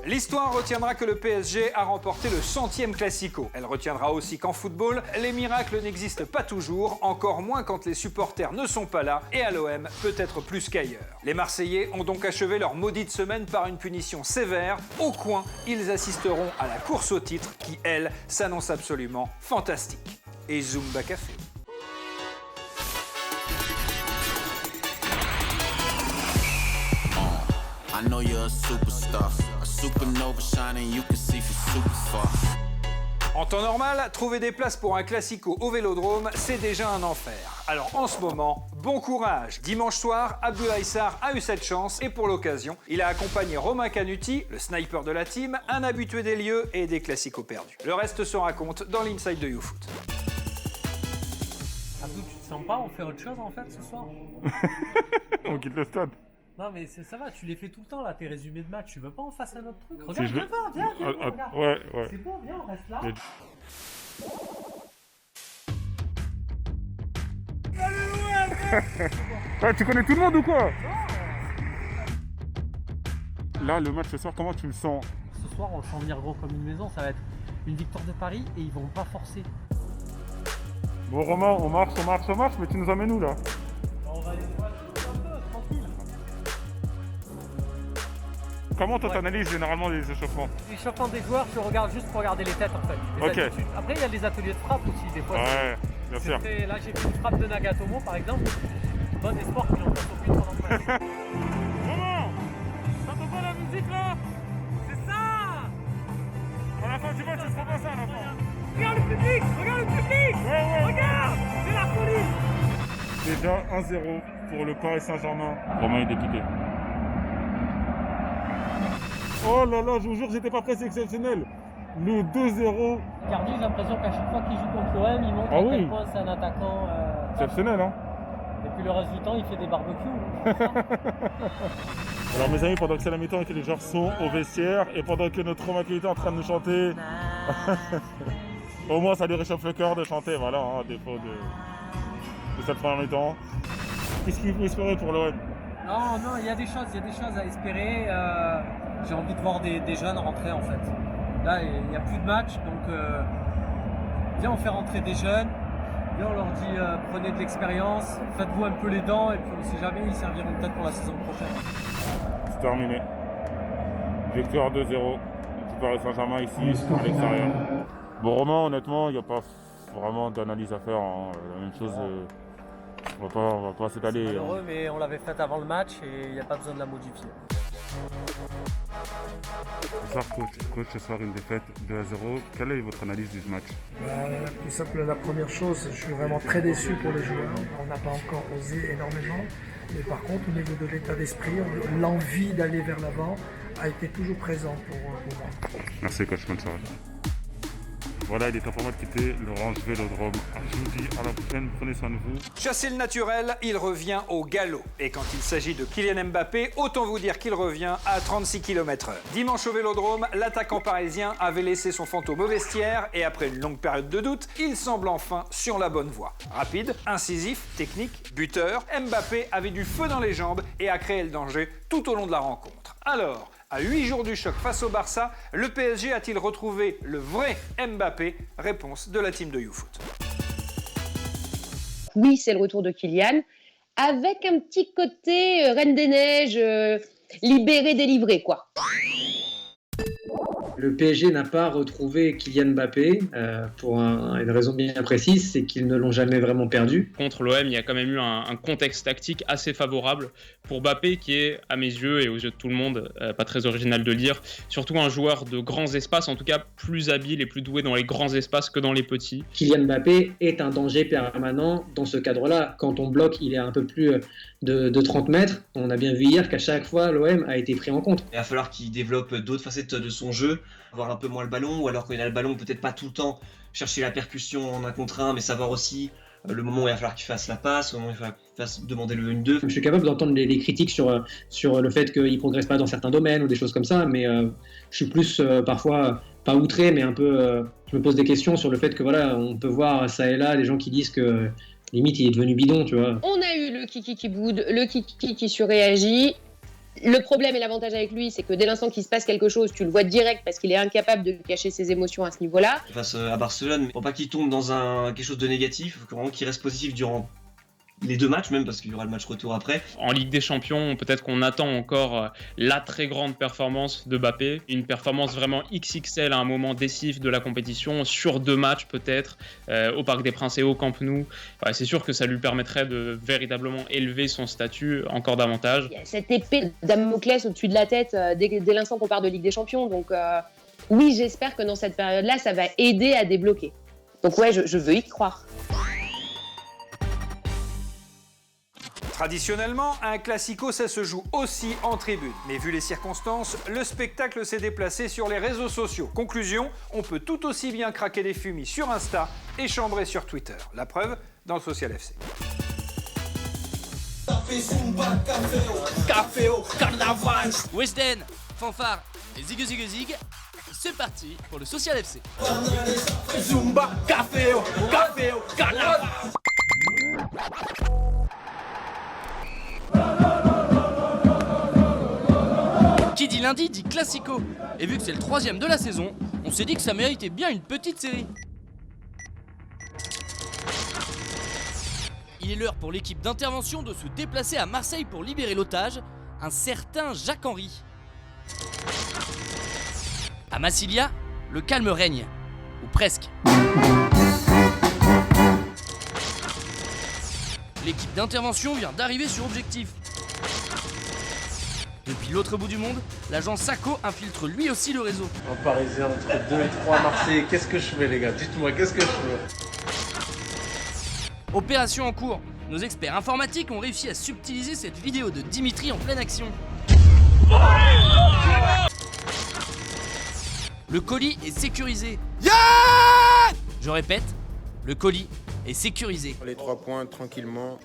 L'histoire retiendra que le PSG a remporté le 100e Classico. Elle retiendra aussi qu'en football, les miracles n'existent pas toujours, encore moins quand les supporters ne sont pas là, et à l'OM, peut-être plus qu'ailleurs. Les Marseillais ont donc achevé leur maudite semaine par une punition sévère. Au coin, ils assisteront à la course au titre qui, elle, s'annonce absolument fantastique. Et Zumba Café. I know you're a superstar, a supernova shining, you can see from super far. En temps normal, trouver des places pour un classico au Vélodrome, c'est déjà un enfer. Alors en ce moment, bon courage. Dimanche soir, Abdoulaye Sarr a eu cette chance et pour l'occasion, il a accompagné Romain Canuti, le sniper de la team, un habitué des lieux et des classicos perdus. Le reste se raconte dans l'Inside de YouFoot. Abdou, tu te sens pas on fait autre chose en fait ce soir? On quitte le stade. Non mais ça va, tu les fais tout le temps là, tes résumés de match, tu veux pas en face un autre truc? Regarde, viens, regarde. Ouais. C'est bon, viens, on reste là. Ouais, tu connais tout le monde ou quoi? Là, le match ce soir, comment tu le sens? Ce soir, on le sent venir gros comme une maison, ça va être une victoire de Paris et ils vont pas forcer. Bon Romain, on marche, mais tu nous emmènes où là? On va aller voir un peu, tranquille. Comment toi t'analyses généralement les échauffements? L'échauffement des joueurs, tu regardes juste pour regarder les têtes en fait. Les Ok. attitudes. Après, il y a des ateliers de frappe aussi, des fois. Ouais, bien sûr. Là, j'ai vu une frappe de Nagatomo par exemple. Bon espoir qu'ils n'en fassent aucune pendant le match. Romain, t'entends pas la musique là? C'est ça! À la fin du match, ce sera pas ça à la fin. Regarde le public! Regarde le public! Ouais. Regarde! C'est la folie! Déjà 1-0 pour le Paris Saint-Germain. Romain il est quitté. Oh là là, je vous jure, j'étais pas prêt, c'est exceptionnel. Le 2-0. Cardi, j'ai l'impression qu'à chaque fois qu'il joue contre l'OM, il montre Ah à oui. quel point c'est un attaquant. Exceptionnel, hein. Et puis le reste du temps, il fait des barbecues. Alors mes amis, pendant que c'est la mi-temps et que les joueurs sont au vestiaire, et pendant que notre Romain est en train de nous chanter, au moins ça lui réchauffe le cœur de chanter, voilà, hein, à défaut de cette première mi-temps. Qu'est-ce qu'il faut espérer pour l'OM? Non, il y a des choses à espérer. J'ai envie de voir des jeunes rentrer en fait. Là, il n'y a plus de match, donc viens on fait rentrer des jeunes. Viens on leur dit prenez de l'expérience, faites-vous un peu les dents et puis on ne sait jamais, ils serviront peut-être pour la saison prochaine. C'est terminé. Victoire 2-0 du Paris Saint-Germain ici, à l'extérieur. Bon Romain, honnêtement, il n'y a pas vraiment d'analyse à faire, hein. La même chose, on va pas s'étaler. C'est malheureux, mais on l'avait faite avant le match et il n'y a pas besoin de la modifier. Bonsoir coach, ce soir une défaite 2-0. Quelle est votre analyse du match? Tout simple, la première chose, je suis vraiment très déçu pour les joueurs. On n'a pas encore osé énormément. Mais par contre, au niveau de l'état d'esprit, l'envie d'aller vers l'avant a été toujours présent pour moi. Merci coach, bonne soirée. Voilà, il est temps pour moi de quitter l'Orange Vélodrome. Je vous dis à la prochaine, prenez soin de vous. Chassé le naturel, il revient au galop. Et quand il s'agit de Kylian Mbappé, autant vous dire qu'il revient à 36 km/h. Dimanche au Vélodrome, l'attaquant parisien avait laissé son fantôme au vestiaire et après une longue période de doute, il semble enfin sur la bonne voie. Rapide, incisif, technique, buteur, Mbappé avait du feu dans les jambes et a créé le danger tout au long de la rencontre. Alors, à 8 jours du choc face au Barça, le PSG a-t-il retrouvé le vrai Mbappé? Réponse de la team de YouFoot. Oui, c'est le retour de Kylian, avec un petit côté Reine des Neiges, libéré, délivré, quoi. Le PSG n'a pas retrouvé Kylian Mbappé pour une raison bien précise, c'est qu'ils ne l'ont jamais vraiment perdu. Contre l'OM, il y a quand même eu un contexte tactique assez favorable pour Mbappé, qui est, à mes yeux et aux yeux de tout le monde, pas très original de lire, surtout un joueur de grands espaces, en tout cas plus habile et plus doué dans les grands espaces que dans les petits. Kylian Mbappé est un danger permanent dans ce cadre-là. Quand on bloque, il est à un peu plus de 30 mètres. On a bien vu hier qu'à chaque fois, l'OM a été pris en compte. Il va falloir qu'il développe d'autres facettes de son jeu, avoir un peu moins le ballon, ou alors quand il a le ballon, peut-être pas tout le temps chercher la percussion en un contre un, mais savoir aussi le moment où il va falloir qu'il fasse la passe, le moment où il va falloir demander le 1-2. Je suis capable d'entendre les critiques sur le fait qu'il ne progresse pas dans certains domaines ou des choses comme ça, mais je suis plus parfois, pas outré, mais un peu, je me pose des questions sur le fait que voilà, on peut voir ça et là des gens qui disent que limite il est devenu bidon, tu vois. On a eu le Kiki qui boude, le Kiki qui surréagit. Le problème et l'avantage avec lui, c'est que dès l'instant qu'il se passe quelque chose, tu le vois direct parce qu'il est incapable de cacher ses émotions à ce niveau-là. Face à Barcelone, pour pas qu'il tombe dans quelque chose de négatif, faut vraiment qu'il reste positif durant les 2 matchs même, parce qu'il y aura le match retour après. En Ligue des Champions, peut-être qu'on attend encore la très grande performance de Mbappé, une performance vraiment XXL à un moment décisif de la compétition, sur 2 matchs peut-être, au Parc des Princes et au Camp Nou. Ouais, c'est sûr que ça lui permettrait de véritablement élever son statut encore davantage. Il y a cette épée de Damoclès au-dessus de la tête dès l'instant qu'on part de Ligue des Champions. Donc oui, j'espère que dans cette période-là, ça va aider à débloquer. Donc ouais, je veux y croire. Traditionnellement, un classico, ça se joue aussi en tribune. Mais vu les circonstances, le spectacle s'est déplacé sur les réseaux sociaux. Conclusion, on peut tout aussi bien craquer des fumis sur Insta et chambrer sur Twitter. La preuve, dans le Social FC. Weshden, fanfare et zig zig zig, c'est parti pour le Social FC. Zumba, caféo, carnaval. Qui dit lundi dit classico. Et vu que c'est le 3e de la saison, on s'est dit que ça méritait bien une petite série. Il est l'heure pour l'équipe d'intervention de se déplacer à Marseille pour libérer l'otage, un certain Jacques-Henri. À Massilia, le calme règne. Ou presque. L'équipe d'intervention vient d'arriver sur objectif. Depuis l'autre bout du monde, l'agent Sacco infiltre lui aussi le réseau. Un Parisien entre 2 et 3 à Marseille, qu'est-ce que je fais les gars? Dites-moi, qu'est-ce que je fais? Opération en cours. Nos experts informatiques ont réussi à subtiliser cette vidéo de Dimitri en pleine action. Le colis est sécurisé. Je répète, le colis est sécurisé. Les 3 points tranquillement.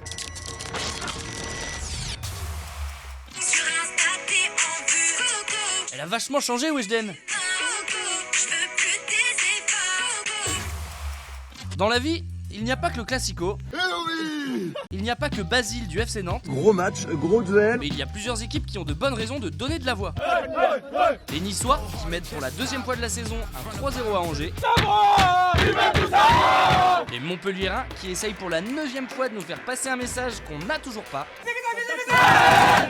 Elle a vachement changé, Weshden. Dans la vie, il n'y a pas que le classico. Il n'y a pas que Basile du FC Nantes. Gros match, gros duel. Mais il y a plusieurs équipes qui ont de bonnes raisons de donner de la voix. Les Niçois qui mettent pour la 2e fois de la saison un 3-0 à Angers. Les Montpelliérains qui essayent pour la 9e fois de nous faire passer un message qu'on n'a toujours pas.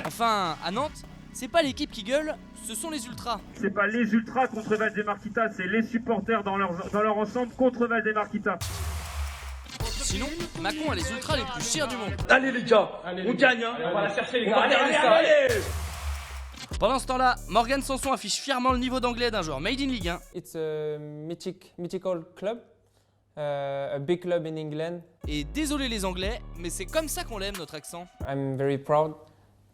Enfin, à Nantes, c'est pas l'équipe qui gueule, ce sont les ultras. C'est pas les ultras contre Valdemarquita, c'est les supporters dans leur ensemble contre Valdemarquita. Sinon, Macron a les ultras les plus chers du monde. Allez les gars, on gagne hein. On va la chercher les gars, allez. Pendant ce temps-là, Morgan Sanson affiche fièrement le niveau d'anglais d'un joueur made in Ligue 1. It's a mythical club, a big club in England. Et désolé les Anglais, mais c'est comme ça qu'on l'aime notre accent. I'm very proud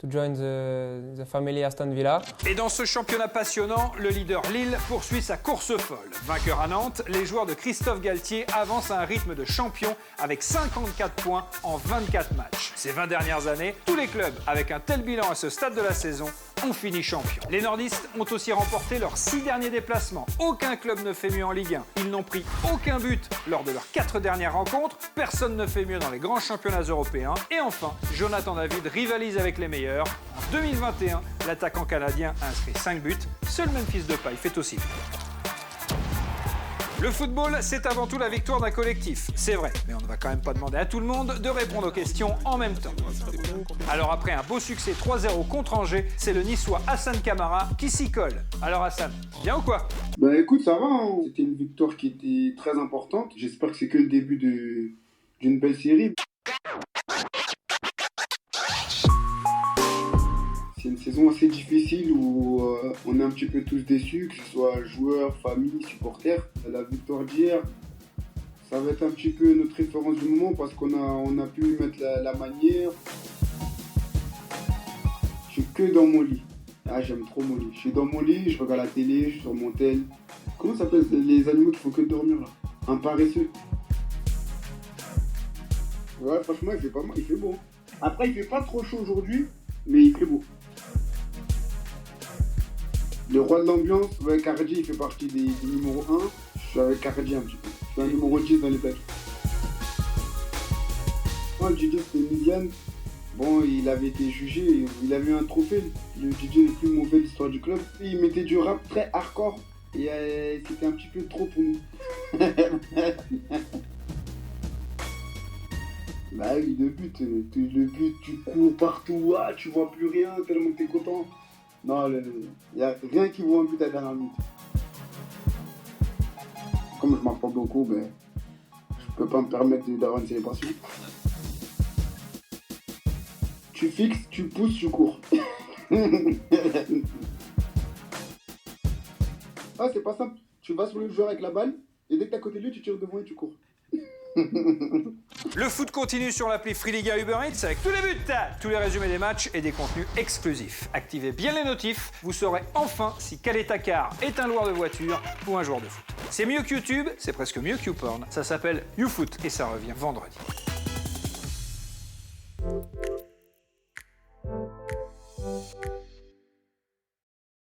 to join the family Aston Villa. Et dans ce championnat passionnant, le leader Lille poursuit sa course folle. Vainqueur à Nantes, les joueurs de Christophe Galtier avancent à un rythme de champion avec 54 points en 24 matchs. Ces 20 dernières années, tous les clubs avec un tel bilan à ce stade de la saison ont fini champions. Les nordistes ont aussi remporté leurs 6 derniers déplacements. Aucun club ne fait mieux en Ligue 1. Ils n'ont pris aucun but lors de leurs 4 dernières rencontres. Personne ne fait mieux dans les grands championnats européens. Et enfin, Jonathan David rivalise avec les meilleurs. En 2021, l'attaquant canadien a inscrit 5 buts. Seul Memphis Depay fait aussi mieux. Le football, c'est avant tout la victoire d'un collectif. C'est vrai, mais on ne va quand même pas demander à tout le monde de répondre aux questions en même temps. Alors après un beau succès 3-0 contre Angers, c'est le Niçois Hassan Kamara qui s'y colle. Alors Hassan, bien ou quoi? Bah écoute, ça va, hein. C'était une victoire qui était très importante. J'espère que c'est que le début d'une belle série. C'est une saison assez difficile où on est un petit peu tous déçus, que ce soit joueurs, famille, supporters. La victoire d'hier, ça va être un petit peu notre référence du moment parce qu'on a pu mettre la manière. Je suis que dans mon lit. Ah, j'aime trop mon lit. Je suis dans mon lit, je regarde la télé, je suis sur mon tel. Comment ça s'appelle les animaux qui font que dormir là? Un paresseux. Ouais, franchement, il fait pas mal, il fait beau. Après, il fait pas trop chaud aujourd'hui, mais il fait beau. Le roi de l'ambiance, ouais, Cardi, il fait partie des numéros 1. Je suis avec Cardi un petit peu. Je suis un numéro 10 dans les plaques. Moi, Gigi, c'était Midiane. Bon, il avait été jugé, il avait eu un trophée, le DJ le plus mauvais de l'histoire du club. Il mettait du rap très hardcore et c'était un petit peu trop pour nous. Bah oui, le but, tu cours partout, tu vois plus rien tellement que t'es content. Non, il n'y a rien qui vaut un but à la dernière minute. Comme je marque pas beaucoup, ben, je peux pas me permettre d'avoir une célébration. Tu fixes, tu pousses, tu cours. Ah, c'est pas simple. Tu vas sur le joueur avec la balle et dès que t'es à côté de lui, tu tires devant et tu cours. Le foot continue sur l'appli Free Liga Uber Eats avec tous les buts, tous les résumés des matchs et des contenus exclusifs. Activez bien les notifs, vous saurez enfin si caler ta car est un loueur de voiture ou un joueur de foot. C'est mieux que YouTube, c'est presque mieux que YouPorn. Ça s'appelle YouFoot et ça revient vendredi.